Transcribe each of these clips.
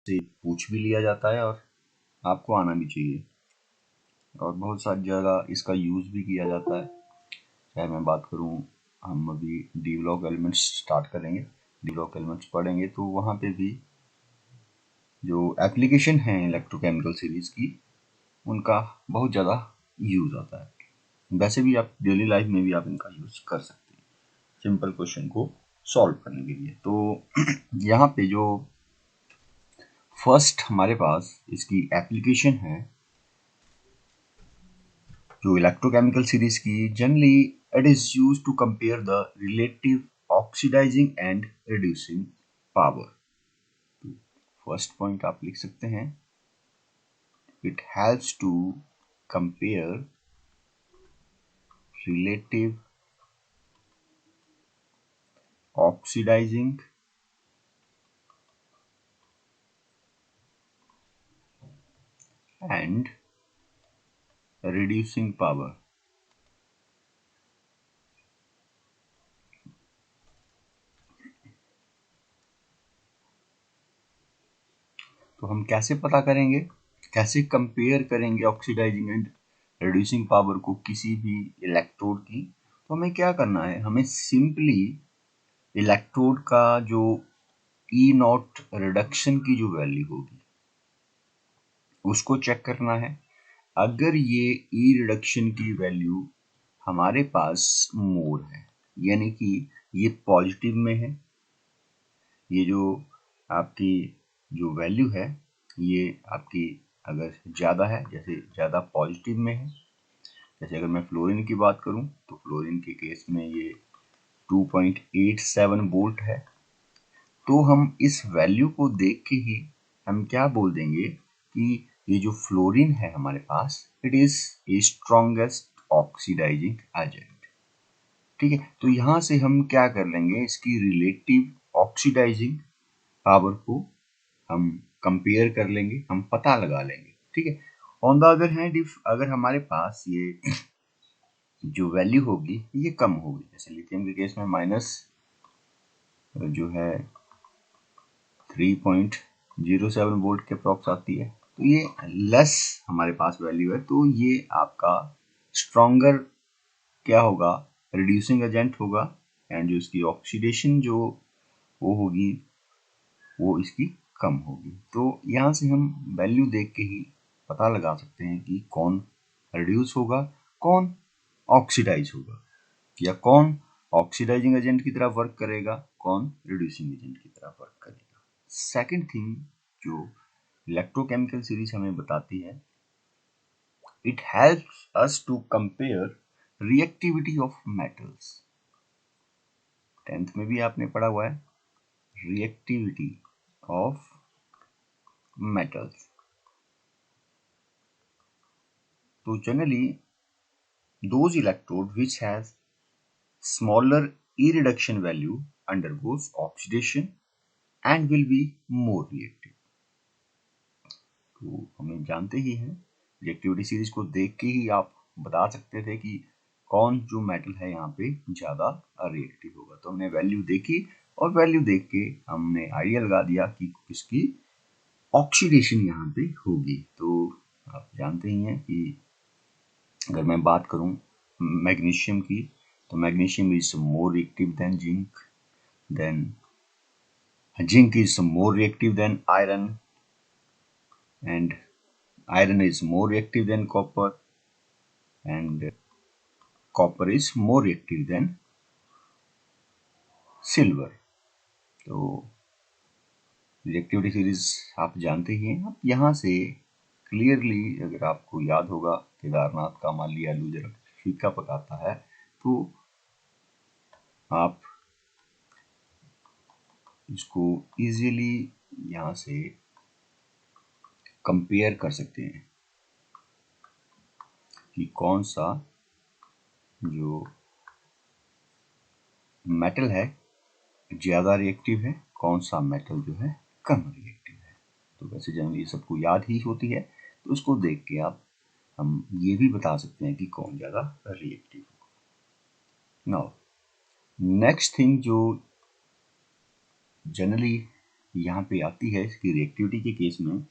से पूछ भी लिया जाता है और आपको आना भी चाहिए, और बहुत सारी जगह इसका यूज़ भी किया जाता है। चाहे मैं बात करूं, हम अभी डी ब्लॉक एलिमेंट्स स्टार्ट करेंगे, डी ब्लॉक एलिमेंट्स पढ़ेंगे, तो वहाँ पे भी जो एप्लीकेशन है इलेक्ट्रोकेमिकल सीरीज की, उनका बहुत ज़्यादा यूज़ आता है। वैसे भी आप डेली लाइफ में भी आप इनका यूज़ कर सकते हैं सिंपल क्वेश्चन को सॉल्व करने के लिए। तो यहाँ पे जो फर्स्ट हमारे पास इसकी एप्लीकेशन है, जो इलेक्ट्रोकेमिकल सीरीज की, generally it is used to compare the relative oxidising and reducing power. First point आप लिख सकते हैं, it helps to compare relative oxidising and reducing power. तो हम कैसे पता करेंगे, कैसे कंपेयर करेंगे ऑक्सीडाइजिंग एंड रिड्यूसिंग पावर को किसी भी इलेक्ट्रोड की? तो हमें क्या करना है, हमें सिंपली इलेक्ट्रोड का जो ई नॉट रिडक्शन की जो वैल्यू होगी उसको चेक करना है। अगर ये ई रिडक्शन की वैल्यू हमारे पास मोर है, यानी कि ये पॉजिटिव में है, ये जो आपकी जो वैल्यू है ये आपकी अगर ज़्यादा है, जैसे ज़्यादा पॉजिटिव में है, जैसे अगर मैं फ्लोरीन की बात करूं तो फ्लोरीन के केस में ये 2.87 वोल्ट है, तो हम इस वैल्यू को देख के ही हम क्या बोल देंगे कि ये जो फ्लोरीन है हमारे पास, it is a strongest oxidising agent. ठीक है, तो यहाँ से हम क्या कर लेंगे, इसकी रिलेटिव ऑक्सीडाइजिंग पावर को हम कंपेयर कर लेंगे, हम पता लगा लेंगे। ठीक है, on the other hand if अगर हमारे पास ये जो वैल्यू होगी ये कम होगी, जैसे लिथियम के केस में माइनस जो है 3.07 वोल्ट के अप्रॉक्स आती है, तो ये लेस हमारे पास वैल्यू है, तो ये आपका स्ट्रॉन्गर क्या होगा, रिड्यूसिंग एजेंट होगा, एंड जो इसकी ऑक्सीडेशन जो वो होगी वो इसकी कम होगी। तो यहाँ से हम वैल्यू देख के ही पता लगा सकते हैं कि कौन रिड्यूस होगा, कौन ऑक्सीडाइज होगा, या कौन ऑक्सीडाइजिंग एजेंट की तरह वर्क करेगा, कौन रिड्यूसिंग एजेंट की तरह वर्क करेगा। सेकंड थिंग जो इलेक्ट्रोकेमिकल सीरीज हमें बताती है, it helps us to compare reactivity of metals. 10th में भी आपने पढ़ा हुआ है रिएक्टिविटी ऑफ मेटल्स। तो generally those electrode which has smaller E reduction value undergoes oxidation and will be more reactive। तो हमें जानते ही हैं, रिएक्टिविटी सीरीज को देख के ही आप बता सकते थे कि कौन जो मेटल है यहाँ पे ज़्यादा रिएक्टिव होगा। तो हमने वैल्यू देखी और वैल्यू देख के हमने आइडिया लगा दिया कि किसकी ऑक्सीडेशन यहाँ पे होगी। तो आप जानते ही हैं कि अगर मैं बात करूं मैग्नीशियम की, तो magnesium is more reactive than zinc, than zinc is more reactive than iron, and iron is more reactive than copper, and copper is more reactive than silver। तो रिएक्टिविटी सीरीज आप जानते ही हैं। आप यहाँ से क्लियरली अगर आपको याद होगा, केदारनाथ का माली आलू जरा फीका पकाता है, तो आप इसको इजीली यहाँ से कंपेयर कर सकते हैं कि कौन सा जो मेटल है ज़्यादा रिएक्टिव है, कौन सा मेटल जो है कम रिएक्टिव है। तो वैसे जनरली सबको याद ही होती है, तो उसको देख के आप हम ये भी बता सकते हैं कि कौन ज़्यादा रिएक्टिव होगा। नाउ नेक्स्ट थिंग जो जनरली यहाँ पे आती है इसकी रिएक्टिविटी के केस में,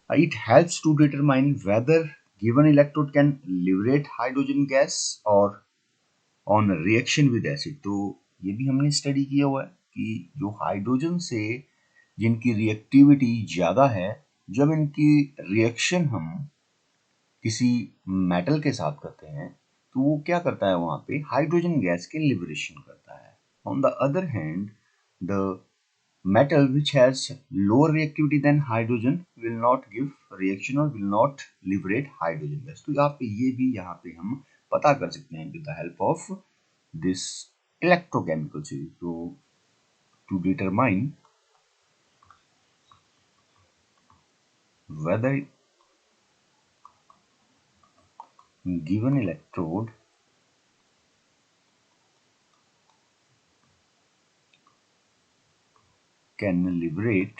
it helps to determine whether given electrode can liberate hydrogen gas or on reaction with acid। तो ये भी हमने स्टडी किया हुआ है कि जो हाइड्रोजन से जिनकी रिएक्टिविटी ज़्यादा है, जब इनकी रिएक्शन हम किसी मेटल के साथ करते हैं तो वो क्या करता है, वहाँ पे हाइड्रोजन गैस के लिबरेशन करता है। On the other hand the metal which has lower reactivity than hydrogen will not give reaction or will not liberate hydrogen gas। तो यहाँ पे ये भी यहाँ पे हम पता कर सकते हैं with the help of this electrochemical series। तो to determine whether given electrode can liberate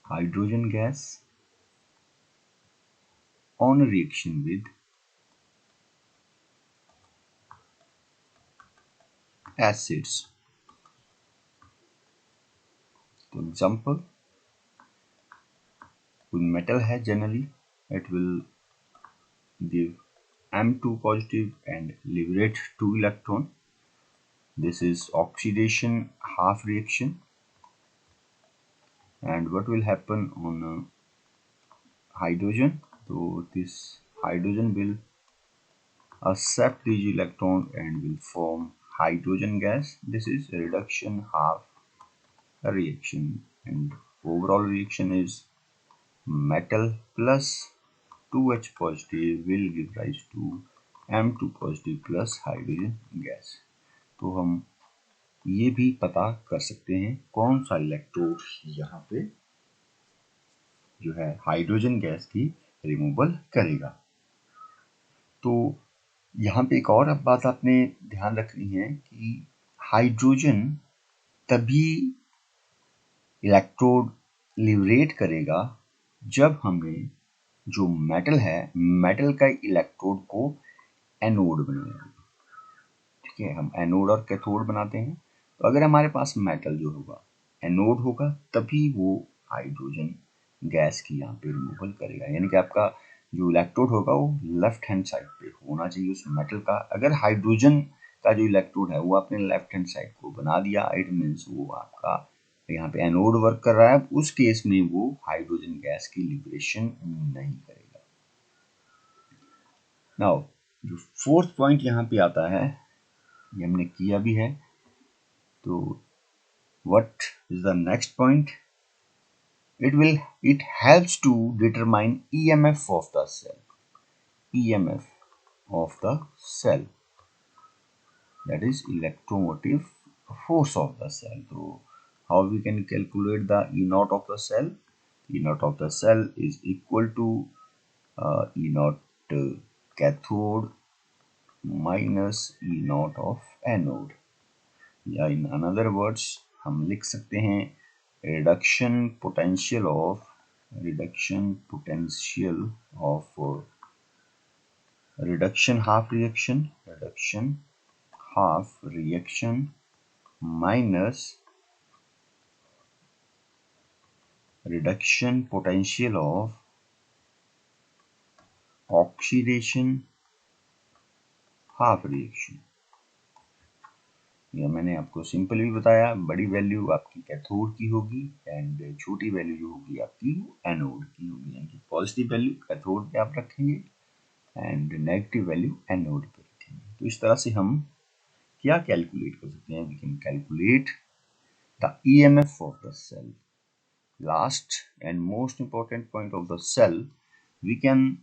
hydrogen gas on a reaction with acids। तो एग्जाम्पल, कोई मेटल है generally it will give M2 positive and liberate 2 electron। This is oxidation half reaction, and what will happen on hydrogen? So this hydrogen will accept these electron and will form hydrogen gas। This is a reduction half reaction, and overall reaction is metal plus 2H positive will give rise to M2 positive plus hydrogen gas। तो हम ये भी पता कर सकते हैं कौन सा इलेक्ट्रोड यहाँ पे जो है हाइड्रोजन गैस की रिमूवल करेगा। तो यहाँ पे एक और अब बात आपने ध्यान रखनी है कि हाइड्रोजन तभी इलेक्ट्रोड लिबरेट करेगा जब हमें जो मेटल है, मेटल का इलेक्ट्रोड को एनोड बनाना। ठीक है, हम एनोड और कैथोड बनाते हैं। तो अगर हमारे पास मेटल जो होगा एनोड होगा तभी वो हाइड्रोजन गैस की यहाँ पे रिमूवल करेगा। यानी कि आपका जो इलेक्ट्रोड होगा वो लेफ्ट हैंड साइड पे होना चाहिए उस मेटल का। अगर हाइड्रोजन का जो इलेक्ट्रोड है वो आपने लेफ्ट हैंड साइड को बना दिया, इट मीन्स वो आपका यहाँ पे एनोड वर्क कर रहा है। उस केस में वो हाइड्रोजन गैस की लिबरेशन नहीं करेगा। नाउ जो फोर्थ पॉइंट यहाँ पे आता है, ये हमने किया भी है। तो what is the next point? It helps to determine EMF of the cell। EMF of the cell, that is electromotive force of the cell। So how we can calculate the E naught of the cell? E naught of the cell is equal to E naught cathode minus E naught of anode। या in another words हम लिख सकते हैं reduction potential of reduction half reaction minus reduction potential of oxidation half reaction. या मैंने आपको simple भी बताया, बड़ी वैल्यू आपकी कैथोड की होगी एंड छोटी वैल्यू जो होगी आपकी एनोड की होगी। यानी कि पॉजिटिव वैल्यू कैथोड पे आप रखेंगे एंड नेगेटिव वैल्यू एनोड पे रखेंगे। तो इस तरह से हम क्या कैलकुलेट कर सकते हैं? We can calculate the EMF of the cell. Last and most important point of the cell, we can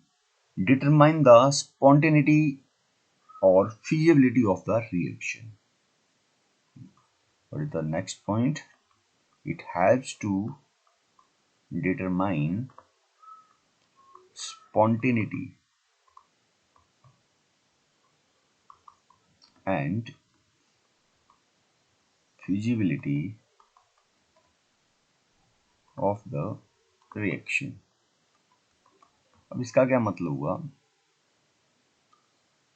determine the spontaneity और feasibility of the reaction। What is the next point? It helps to determine spontaneity and feasibility of the reaction। अब इसका क्या मतलब हुआ?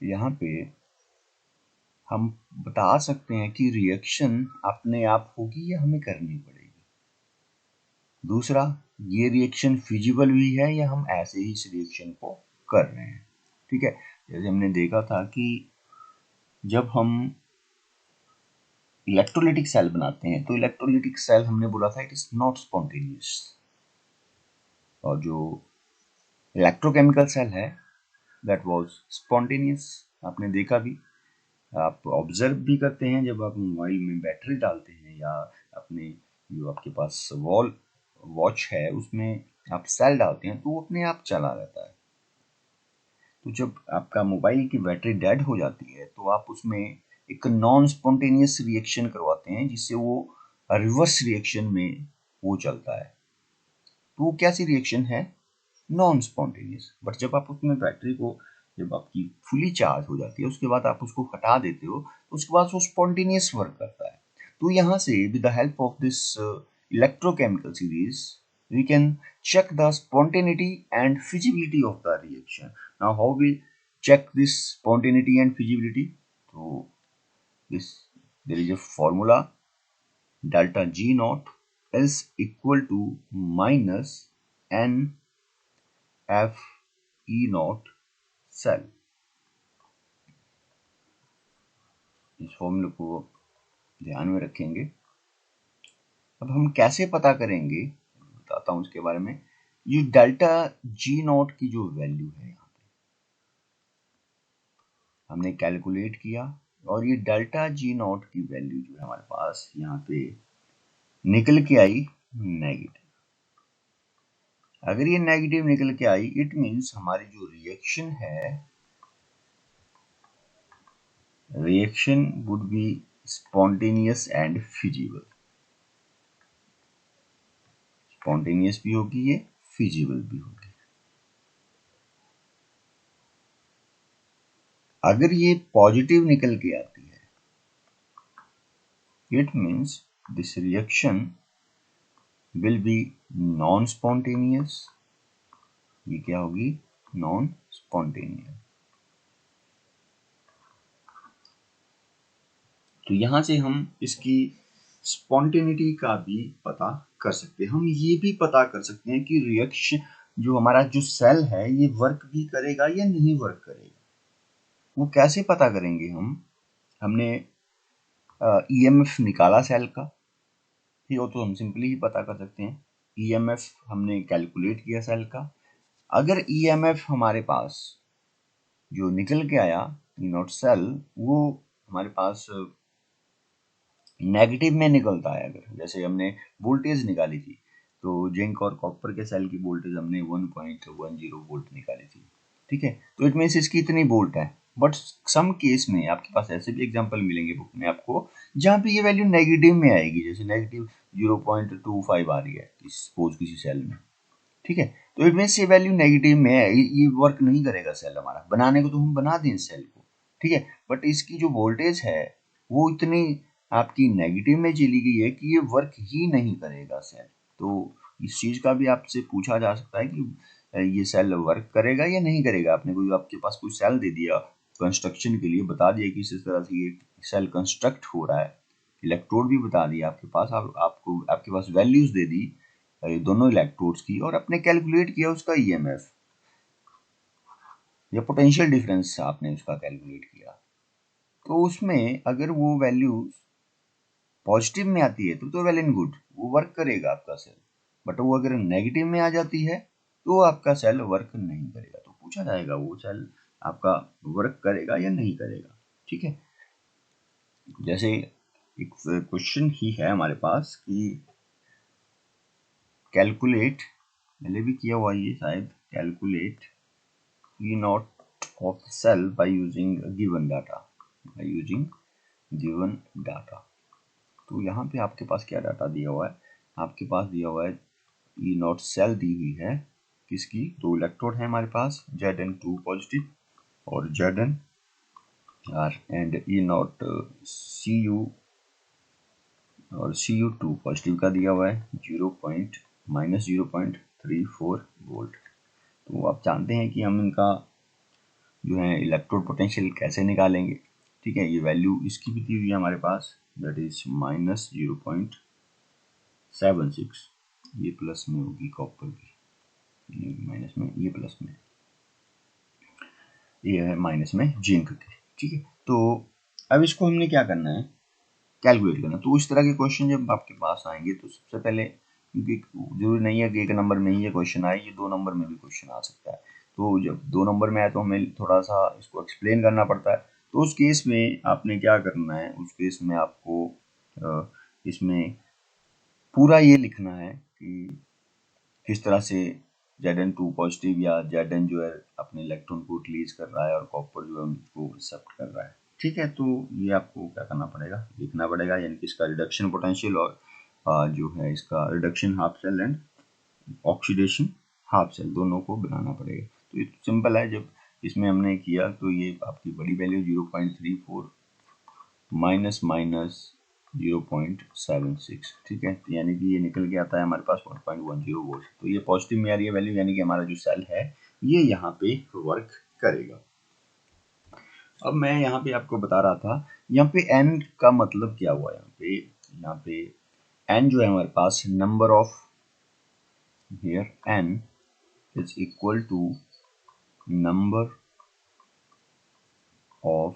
यहाँ पे हम बता सकते हैं कि रिएक्शन अपने आप होगी या हमें करनी पड़ेगी। दूसरा, ये रिएक्शन फिजिबल भी है या हम ऐसे ही इस रिएक्शन को कर रहे हैं। ठीक है, जैसे हमने देखा था कि जब हम इलेक्ट्रोलिटिक सेल बनाते हैं तो इलेक्ट्रोलिटिक सेल हमने बोला था इट इज नॉट स्पॉन्टेनियस, और जो इलेक्ट्रोकेमिकल सेल है दैट वाज स्पॉन्टेनियस। आपने देखा भी, आप ऑब्जर्व भी करते हैं जब आप मोबाइल में बैटरी डालते हैं या अपने जो आपके पास वॉच है उसमें आप सेल डालते हैं तो वो अपने आप चला रहता है। तो जब आपका मोबाइल की बैटरी डेड हो जाती है तो आप उसमें एक नॉन स्पॉन्टेनियस रिएक्शन करवाते हैं जिससे वो रिवर्स रिएक्शन में वो चलता है। तो वो कैसी रिएक्शन है? Non spontaneous. बट जब आप उसमें बैटरी को, जब आपकी फुली चार्ज हो जाती है उसके बाद आप उसको हटा देते हो तो उसके बाद वो स्पॉन्टेनियस वर्क करता है। तो यहाँ से with the help of this electrochemical series we can check the spontaneity and feasibility of the reaction. Now how we check this spontaneity and feasibility? So this, there is a formula, delta G naught is equal to minus n f e naught cell। इस फॉर्मूले को ध्यान में रखेंगे। अब हम कैसे पता करेंगे, बताता हूं इसके बारे में। ये डेल्टा जी नॉट की जो वैल्यू है यहाँ पे हमने कैलकुलेट किया, और ये डेल्टा जी नॉट की वैल्यू जो है हमारे पास यहाँ पे निकल के आई नेगेटिव। अगर ये नेगेटिव निकल के आई इट मीन्स हमारी जो रिएक्शन है, reaction would be spontaneous and feasible. Spontaneous भी होगी ये, फिजिबल भी होगी। अगर ये पॉजिटिव निकल के आती है it means this reaction will be non spontaneous. ये क्या होगी? Non spontaneous. तो यहां से हम इसकी स्पॉन्टेनिटी का भी पता कर सकते हैं। हम ये भी पता कर सकते हैं कि रिएक्शन जो हमारा जो सेल है ये वर्क भी करेगा या नहीं वर्क करेगा। वो कैसे पता करेंगे हम? हमने ईएमएफ निकाला सेल का, ठीक है, तो हम सिंपली ही पता कर सकते हैं। ईएमएफ हमने कैलकुलेट किया सेल का। अगर ईएमएफ हमारे पास जो निकल के आया ई नॉट सेल, वो हमारे पास नेगेटिव में निकलता है, अगर जैसे हमने वोल्टेज निकाली थी तो जिंक और कॉपर के सेल की वोल्टेज हमने 1.10 वोल्ट निकाली थी, ठीक है, तो इट मीन्स इसकी इतनी वोल्ट है। बट सम केस में आपके पास ऐसे भी एग्जांपल मिलेंगे बुक में आपको जहाँ पे ये वैल्यू नेगेटिव में आएगी, जैसे नेगेटिव 0.25 आ रही है सपोज किसी सेल में, ठीक है, तो इट मीन्स ये वैल्यू नेगेटिव में है, ये वर्क नहीं करेगा सेल हमारा। बनाने को तो हम बना दें सेल को, ठीक है, बट इसकी जो वोल्टेज है वो इतनी आपकी नेगेटिव में चली गई है कि ये वर्क ही नहीं करेगा सेल। तो इस चीज का भी आपसे पूछा जा सकता है कि ये सेल वर्क करेगा या नहीं करेगा। आपने कोई, आपके पास कोई सेल दे दिया कंस्ट्रक्शन के लिए, बता दिया कि इस तरह से ये सेल कंस्ट्रक्ट हो रहा है, इलेक्ट्रोड भी बता दिया आपके पास, आपको आपके पास वैल्यूज दे दी दोनों इलेक्ट्रोड्स की, और आपने कैलकुलेट किया उसका ईएमएफ या पोटेंशियल डिफरेंस आपने उसका कैलकुलेट किया, तो उसमें अगर वो वैल्यू पॉजिटिव में आती है तो वेल एंड गुड, वो वर्क करेगा आपका सेल। बट वो अगर नेगेटिव में आ जाती है तो आपका सेल वर्क नहीं करेगा। तो पूछा जाएगा वो सेल आपका वर्क करेगा या नहीं करेगा, ठीक है। जैसे एक क्वेश्चन ही है हमारे पास कि कैलकुलेट, पहले भी किया हुआ ये शायद, calculate E naught of cell by using given data, by using given data। तो यहाँ पे आपके पास क्या डाटा दिया हुआ है? आपके पास दिया हुआ है E naught सेल दी हुई है, किसकी? दो इलेक्ट्रोड है हमारे पास, Zn2 पॉजिटिव और Zn are, and E naught Cu और Cu2 पॉजिटिव का दिया हुआ है -0.34 वोल्ट। तो आप जानते हैं कि हम इनका जो है इलेक्ट्रोड पोटेंशियल कैसे निकालेंगे। ठीक है, ये वैल्यू इसकी भी दी हुई है हमारे पास, दैट इज -0.76, ये प्लस में होगी कॉपर की, माइनस में, ये प्लस में, ये है माइनस में जिंक की। ठीक है, तो अब इसको हमने क्या करना है, कैलकुलेट करना। तो इस तरह के क्वेश्चन जब आपके पास आएंगे तो सबसे पहले, क्योंकि जरूरी नहीं है कि 1 नंबर में ही ये क्वेश्चन आए, ये 2 नंबर में भी क्वेश्चन आ सकता है। तो जब 2 नंबर में आए तो हमें थोड़ा सा इसको एक्सप्लेन करना पड़ता है। तो उस केस में आपने क्या करना है, उस केस में आपको इसमें पूरा ये लिखना है कि किस तरह से Zn2 पॉजिटिव या Zn जो है अपने इलेक्ट्रॉन को रिलीज कर रहा है और कॉपर जो है उनको एक्सेप्ट कर रहा है। ठीक है, तो ये आपको क्या करना पड़ेगा, लिखना पड़ेगा, यानी कि इसका रिडक्शन पोटेंशियल और जो है इसका reduction half cell and oxidation half cell दोनों को बनाना पड़ेगा। तो ये सिंपल है, जब इसमें हमने किया तो ये आपकी बड़ी वैल्यू 0.34 माइनस माइनस 0.76, ठीक है, यानी कि ये निकल के आता है हमारे पास 1.10 वोल्ट। तो ये पॉजिटिव में आ रही है वैल्यू, यानी कि हमारा जो सेल है ये यहाँ पे वर्क करेगा। अब मैं यहाँ पे आपको बता रहा था, यहाँ पे n का मतलब क्या हुआ, यहाँ पे n जो है हमारे पास number of, here n is equal to number of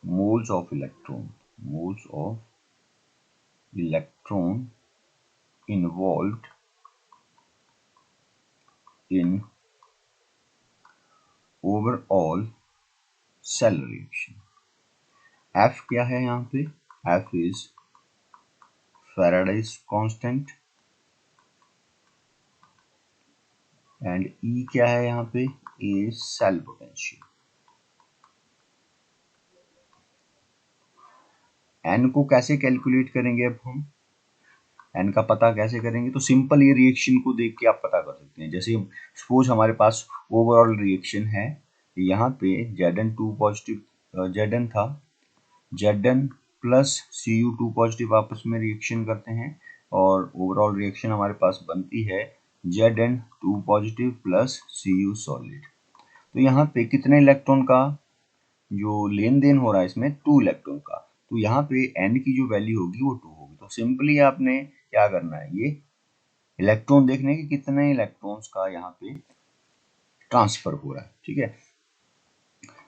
moles of electron involved in overall cell reaction। F क्या है यहाँ पे, F is Faraday's constant and E क्या है यहाँ पे, A is cell potential। N को कैसे कैलकुलेट करेंगे, अब हम n का पता कैसे करेंगे, तो सिंपल ये रिएक्शन को देख के आप पता कर सकते हैं। जैसे सपोज हमारे पास ओवरऑल रिएक्शन है, यहाँ पे Zn2 पॉजिटिव Zn था, Zn प्लस Cu2 पॉजिटिव आपस में रिएक्शन करते हैं और ओवरऑल रिएक्शन हमारे पास बनती है Zn2 positive plus Cu solid. तो यहाँ पे कितने इलेक्ट्रॉन का जो लेन देन हो रहा है, इसमें 2 इलेक्ट्रॉन का, तो यहाँ पे n की जो वैल्यू होगी वो 2 होगी। तो सिंपली आपने क्या करना है, ये इलेक्ट्रॉन देखने के कितने इलेक्ट्रॉन्स का यहाँ पे ट्रांसफर हो रहा है। ठीक है,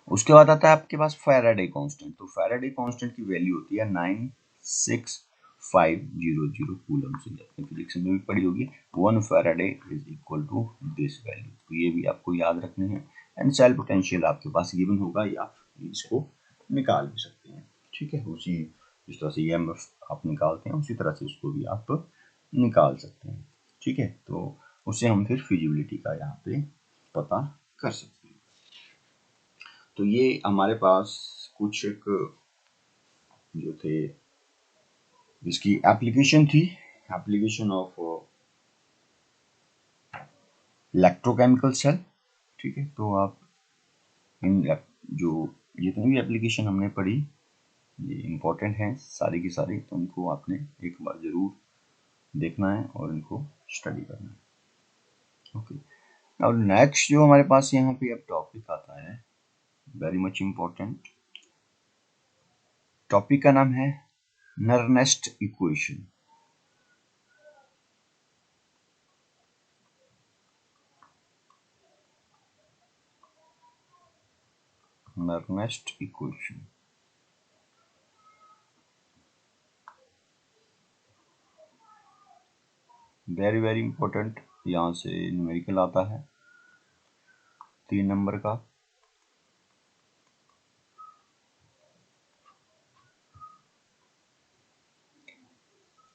उसके बाद आता है आपके पास फैराडे कांस्टेंट। तो फैराडे कांस्टेंट की वैल्यू होती है 96500 कूलम से, आपने फिजिक्स में भी पढ़ी होगी। 1 faraday is equal to this value. तो ये भी आपको याद रखने हैं। एंड सेल पोटेंशियल आपके पास गिवन होगा या इसको निकाल भी सकते हैं। ठीक है, उसी जिस तरह से EMF आप निकालते हैं उसी तरह से इसको भी आप निकाल सकते हैं। ठीक है, तो उससे हम फिर फिजिबिलिटी का यहाँ पे पता कर सकते हैं। तो ये हमारे पास कुछ एक जो थे इसकी एप्लीकेशन थी, एप्लीकेशन ऑफ इलेक्ट्रोकेमिकल सेल। ठीक है, तो आप इन जो जितनी भी एप्लीकेशन हमने पढ़ी ये इम्पोर्टेंट हैं सारी की सारी, तो उनको आपने एक बार जरूर देखना है और इनको स्टडी करना है। ओके, और नेक्स्ट जो हमारे पास यहाँ पे अब टॉपिक आता है, वेरी मच इम्पोर्टेंट टॉपिक का नाम है Nernst equation. Nernst equation very very important, यहाँ से न्यूमेरिकल आता है 3 नंबर का।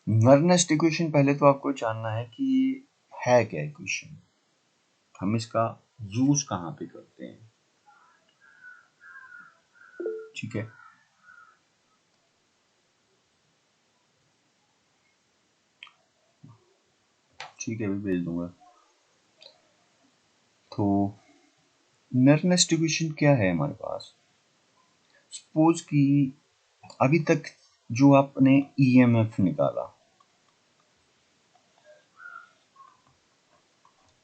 नर्नेस्ट इक्वेशन पहले तो आपको जानना है कि है क्या इक्वेशन, हम इसका यूज कहाँ पे करते हैं। ठीक है, ठीक है, भी भेज दूंगा। तो नर्नेस्ट इक्वेशन क्या है हमारे पास, सपोज कि अभी तक जो आपने EMF निकाला,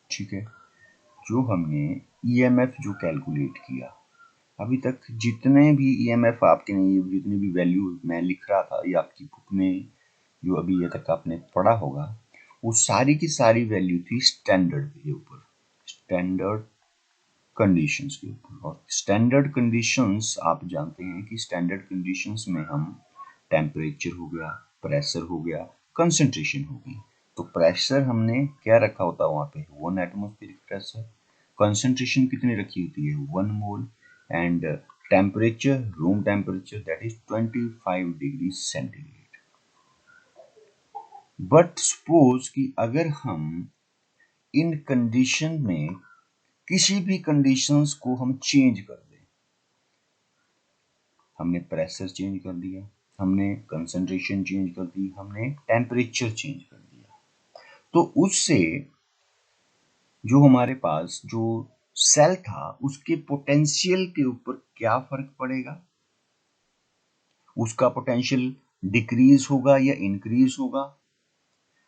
ठीक है, जो हमने EMF जो कैलकुलेट किया, अभी तक जितने भी ईएमएफ आपके नहीं, जितने भी वैल्यू मैं लिख रहा था, ये आपकी बुक में जो अभी ये तक आपने पढ़ा होगा, वो सारी की सारी वैल्यू थी स्टैंडर्ड के ऊपर, स्टैंडर्ड कंडीशंस के ऊपर। और स्टैंडर्ड कंडीशंस आप जानते हैं कि स्टैंडर्ड कंडीशंस में हम टेम्परेचर हो गया, प्रेशर हो गया, कंसंट्रेशन हो गई। तो प्रेशर हमने क्या रखा होता है वहाँ पे, 1 एटमॉस्फेरिक प्रेशर। कंसंट्रेशन कितनी रखी होती है, 1 मोल। And temperature, room temperature, that is 25 degree centigrade. But suppose कि अगर हम इन कंडीशन में किसी भी कंडीशंस को हम चेंज कर दें, हमने प्रेशर चेंज कर दिया, हमने कंसंट्रेशन चेंज कर दी, हमने टेम्परेचर चेंज कर दिया, तो उससे जो हमारे पास जो सेल था उसके पोटेंशियल के ऊपर क्या फर्क पड़ेगा, उसका पोटेंशियल डिक्रीज होगा या इंक्रीज होगा,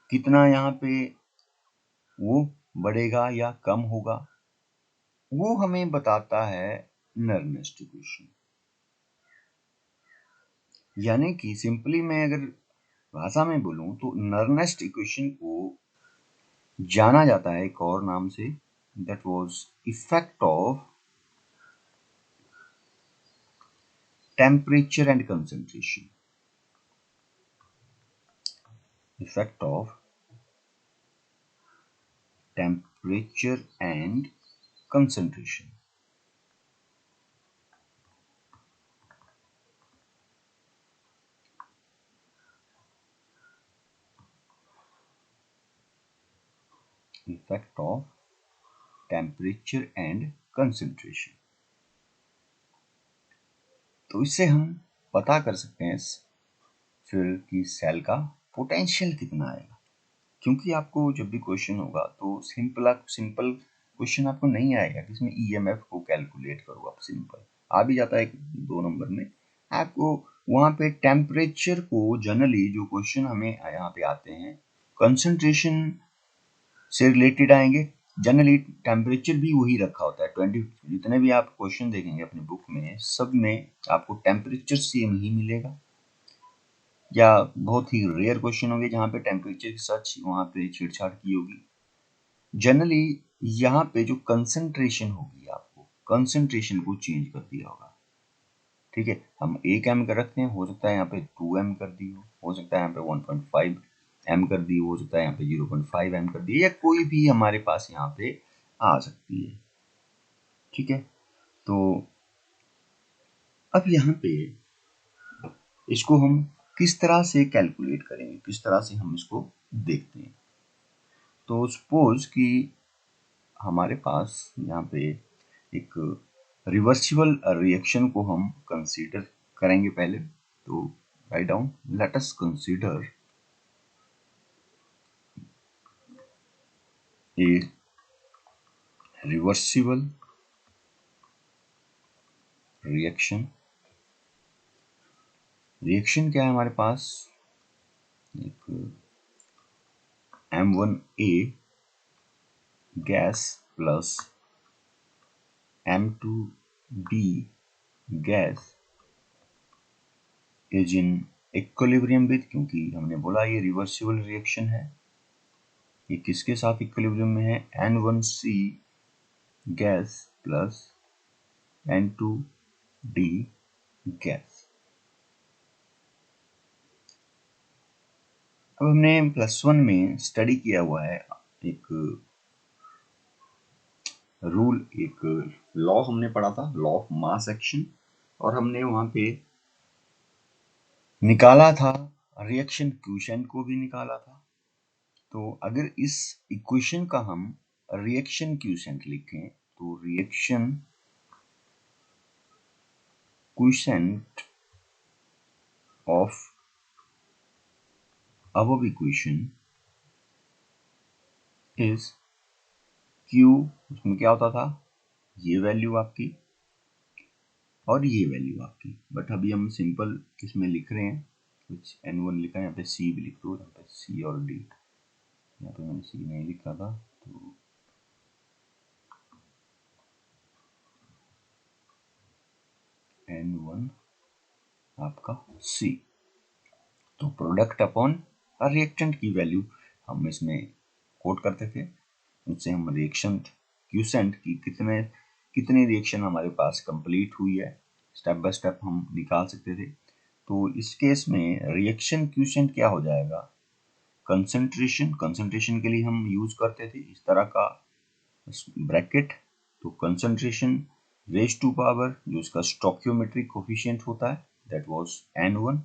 कितना यहाँ पे वो बढ़ेगा या कम होगा, वो हमें बताता है नर्नेस्ट इक्वेशन। यानी कि सिंपली मैं अगर भाषा में बोलूं तो नर्नेस्ट इक्वेशन को जाना जाता है एक और नाम से, that was effect of temperature and concentration, effect of temperature and concentration. Effect of temperature and concentration. तो इससे हम पता कर सकते हैं फिर कि सेल का पोटेंशियल कितना आएगा। क्योंकि आपको जब भी क्वेश्चन होगा तो सिंपल क्वेश्चन आपको नहीं आएगा कि इसमें ईएमएफ को कैलकुलेट करो, आप सिंपल आ भी जाता है 2 नंबर में। आपको वहाँ पे टेम्परेचर को जनरली जो क्वेश्चन हमें यहाँ पे आते हैं कंसंट्रेशन से रिलेटेड आएंगे, जनरली टेम्परेचर भी वही रखा होता है 20। जितने भी आप क्वेश्चन देखेंगे अपनी बुक में सब में आपको टेम्परेचर सेम ही मिलेगा, या बहुत ही रेयर क्वेश्चन होंगे जहाँ पे टेम्परेचर की सच वहाँ पे छेड़छाड़ की होगी। जनरली यहाँ पे जो कंसंट्रेशन होगी आपको कंसंट्रेशन को चेंज कर दिया होगा। ठीक है, हम 1 एम कर रखते हैं, हो सकता है यहाँ पे 2 एम कर दी हो सकता है यहाँ पे 1.5 एम कर दी हो सकता है यहाँ पे 0.5 एम कर दी, या कोई भी हमारे पास यहाँ पे आ सकती है। ठीक है, तो अब यहाँ पे इसको हम किस तरह से कैलकुलेट करेंगे, किस तरह से हम इसको देखते हैं। तो सपोज कि हमारे पास यहाँ पे एक रिवर्सिबल रिएक्शन को हम कंसीडर करेंगे पहले। तो write down, let us consider a reversible reaction. Reaction क्या है हमारे पास, एक M1A gas plus M2B gas is in equilibrium with, क्योंकि हमने बोला ये रिवर्सिबल रिएक्शन है, ये किसके साथ इक्विलिब्रियम में है, N1C gas plus N2D gas. अब हमने +1 में स्टडी किया हुआ है एक रूल, एक लॉ हमने पढ़ा था, लॉ ऑफ मास एक्शन, और हमने वहां पे निकाला था रिएक्शन क्वोशिएंट को भी निकाला था। तो अगर इस इक्वेशन का हम रिएक्शन क्वोशिएंट लिखें तो reaction quotient of above equation is Q, उसमें क्या होता था, ये वैल्यू आपकी और ये वैल्यू आपकी, बट अभी हम सिंपल इसमें लिख रहे हैं, कुछ N1 लिखा है, यहाँ पे C भी लिख दो, यहाँ पे C और D, यहाँ पे मैंने C नहीं लिखा था तो N1 आपका C। तो प्रोडक्ट अपॉन रिएक्टेंट की वैल्यू हम इसमें कोट करते थे, उससे हम रिएक्शन क्यूसेंट की कितने रिएक्शन हमारे पास कंप्लीट हुई है स्टेप बाय स्टेप हम निकाल सकते थे। तो इस केस में रिएक्शन क्यूसेंट क्या हो जाएगा, कंसंट्रेशन के लिए हम यूज करते थे इस तरह का ब्रैकेट। तो कंसंट्रेशन रेज टू पावर जो इसका स्टोकियोमेट्रिक कोफिशिएंट होता है that was N1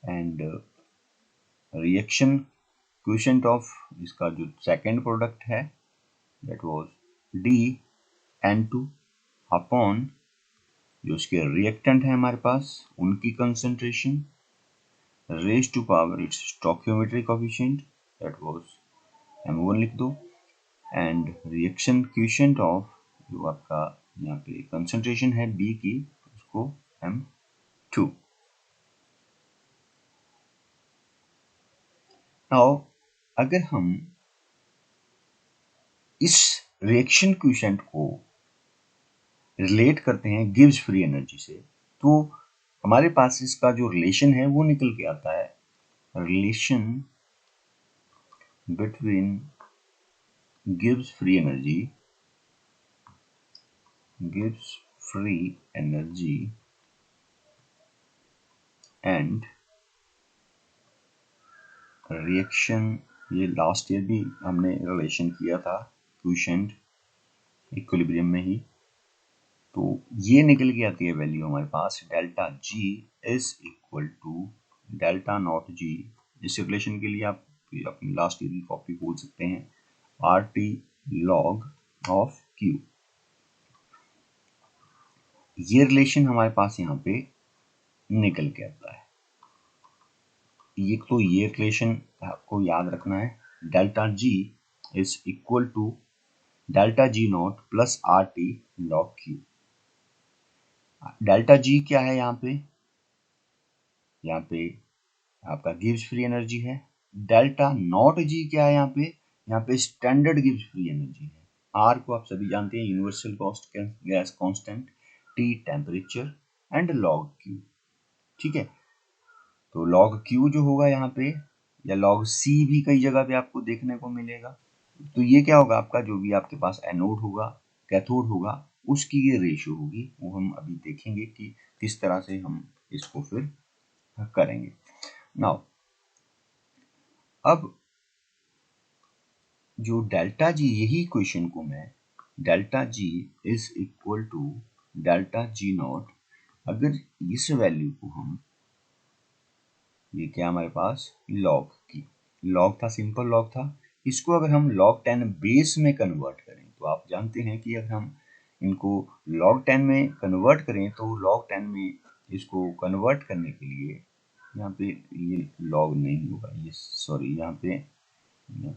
and reaction quotient of इसका जो सेकेंड प्रोडक्ट है दैट वाज N2 अपॉन जो इसके रिएक्टेंट है हमारे पास उनकी concentration raise to power its stoichiometric coefficient that was M1 लिख दो एंड रिएक्शन क्वोशिएंट ऑफ जो आपका यहाँ पे कंसंट्रेशन है B की उसको M2। नाउ अगर हम इस रिएक्शन क्वोशिएंट को रिलेट करते हैं गिब्स फ्री एनर्जी से, तो हमारे पास इसका जो रिलेशन है वो निकल के आता है, relation between Gibbs free energy and reaction, ये लास्ट ईयर भी हमने रिलेशन किया था क्वोशिएंट इक्विलिब्रियम में ही। तो ये निकल के आती है वैल्यू हमारे पास delta G is equal to delta naught G. इस रिलेशन के लिए आप अपनी लास्ट ईयर की कॉपी खोल सकते हैं, are T log of Q. ये रिलेशन हमारे पास यहाँ पे निकल के आता है। ये रिलेशन आपको याद रखना है, delta G is equal to delta G naught plus R T log Q. Delta G क्या है यहाँ पे आपका गिब्स फ्री एनर्जी है। डेल्टा नॉट जी क्या है यहाँ पे स्टैंडर्ड गिब्स फ्री एनर्जी है। आर को आप सभी जानते हैं universal gas constant, T temperature and log Q. ठीक है, तो लॉग क्यू जो होगा यहाँ पे या लॉग सी भी कई जगह पे आपको देखने को मिलेगा। तो ये क्या होगा, आपका जो भी आपके पास एनोड होगा कैथोड होगा उसकी ये रेशियो होगी, वो हम अभी देखेंगे कि किस तरह से हम इसको फिर करेंगे। नाउ अब जो डेल्टा जी, यही क्वेश्चन को मैं delta G is equal to delta G naught, अगर इस वैल्यू को हम, ये क्या हमारे पास लॉग की लॉग था, सिंपल लॉग था, इसको अगर हम log 10 बेस में कन्वर्ट करें तो आप जानते हैं कि अगर हम इनको log 10 में कन्वर्ट करें तो log 10 में इसको कन्वर्ट करने के लिए यहाँ पे ये log नहीं होगा, ये सॉरी यहाँ पे भी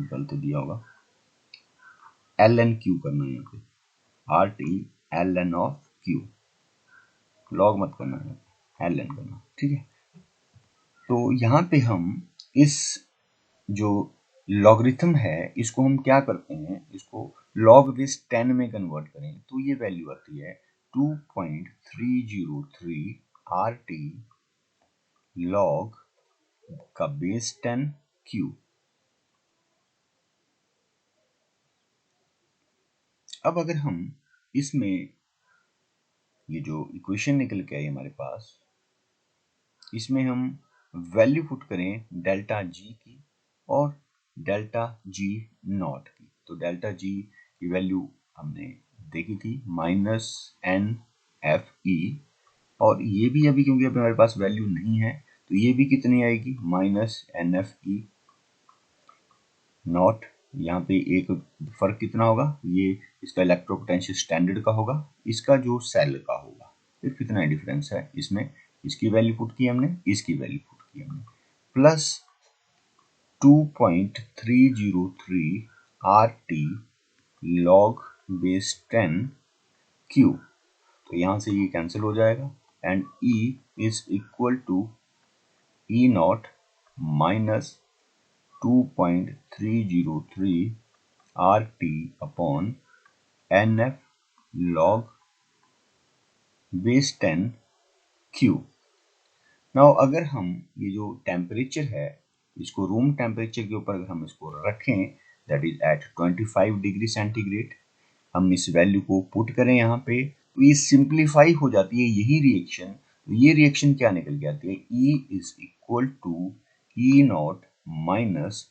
गलत दिया होगा, ln q करना है यहाँ पे, R T ln of q, log मत करना है, ln करना। ठीक है, तो यहाँ पे हम इस जो लॉगरिथम है इसको हम क्या करते हैं, इसको log बेस 10 में कन्वर्ट करें तो ये वैल्यू आती है 2.303 आर टी लॉग का बेस 10 क्यू। अब अगर हम इसमें ये जो इक्वेशन निकल के आई हमारे पास, इसमें हम वैल्यू पुट करें डेल्टा जी की और डेल्टा जी नॉट की, तो डेल्टा जी की वैल्यू हमने देखी थी -NFE, और ये भी अभी क्योंकि अभी हमारे पास वैल्यू नहीं है तो ये भी कितनी आएगी -NFE नॉट। यहाँ पे एक फर्क कितना होगा, ये इसका इलेक्ट्रोपोटेंशियल स्टैंडर्ड का होगा, इसका जो सेल का होगा, फिर कितना डिफरेंस है इसमें, इसकी वैल्यू पुट की हमने, इसकी वैल्यू पुट की हमने, plus 2.303 R T log base 10 Q. तो यहाँ से ये कैंसिल हो जाएगा and E is equal to E naught minus 2.303 R T upon NF log base 10 Q. Now अगर हम ये जो टेम्परेचर है इसको रूम टेम्परेचर के ऊपर अगर हम इसको रखें that is at 25 degree centigrade, हम इस वैल्यू को पुट करें यहाँ पे तो ये सिंप्लीफाई हो जाती है यही रिएक्शन। तो ये रिएक्शन क्या निकल के आती है, E is equal to E naught minus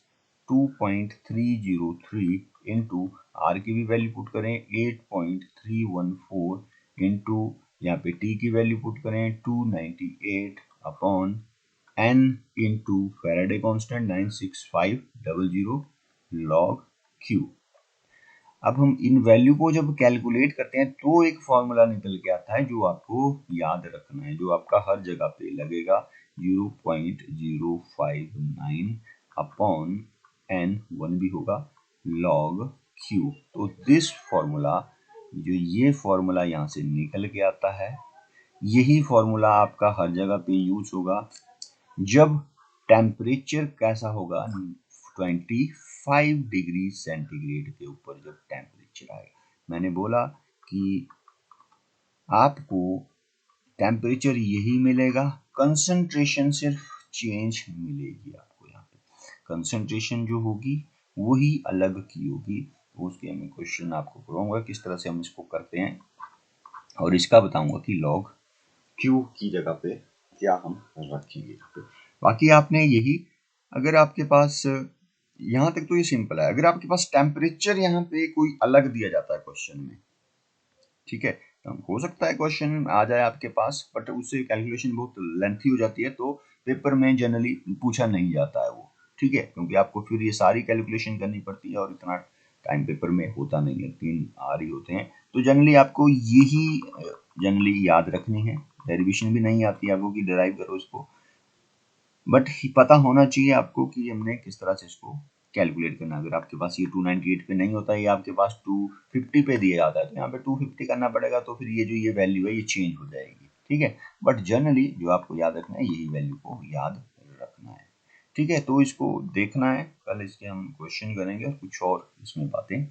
2.303 into R की भी वैल्यू पुट करें 8.314 इंटू यहाँ पे टी की वैल्यू पुट करें 298 upon N into faraday constant 96500 log Q. अब हम इन वैल्यू को जब कैलकुलेट करते हैं तो एक फॉर्मूला निकल के आता है जो आपको याद रखना है, जो आपका हर जगह पे लगेगा 0.059 अपॉन एन, 1 भी होगा, लॉग क्यू। तो दिस फॉर्मूला, जो ये फॉर्मूला यहाँ से निकल के आता है, यही फॉर्मूला आपका हर जगह पे यूज होगा जब टेम्परेचर कैसा होगा 25 डिग्री सेंटीग्रेड के ऊपर जब टेम्परेचर आएगा। मैंने बोला कि आपको टेम्परेचर यही मिलेगा, कंसंट्रेशन सिर्फ चेंज मिलेगी आपको। यहाँ पे कंसंट्रेशन जो होगी वही अलग की होगी। तो उसके मैं क्वेश्चन आपको कराऊंगा किस तरह से हम इसको करते हैं और इसका बताऊंगा कि लॉग क्यू की जगह पे क्या हम रखेंगे। बाकी आपने यही, अगर आपके पास यहाँ तक तो ये सिंपल है, अगर आपके पास टेम्परेचर यहाँ पे कोई अलग दिया जाता है क्वेश्चन में, ठीक है, तो हो सकता है क्वेश्चन आ जाए आपके पास बट उससे कैलकुलेशन बहुत लेंथी हो जाती है तो पेपर में जनरली पूछा नहीं जाता है वो, ठीक है, क्योंकि आपको फिर ये सारी कैलकुलेशन करनी पड़ती है और इतना टाइम पेपर में होता नहीं है, 3 आर ही होते हैं। तो जनरली आपको यही जनरली याद रखनी है, डेरिवेशन भी नहीं आती है आपको कि डिराइव करो इसको, बट पता होना चाहिए आपको कि हमने किस तरह से इसको कैलकुलेट करना। अगर आपके पास ये 298 पे नहीं होता है, ये आपके पास 250 पे दिया जाता है तो यहाँ पे 250 करना पड़ेगा, तो फिर ये जो ये वैल्यू है ये चेंज हो जाएगी, ठीक है। बट जनरली जो आपको याद रखना है यही वैल्यू को याद रखना है, ठीक है। तो इसको देखना है, कल इसके हम क्वेश्चन करेंगे और कुछ और इसमें बातें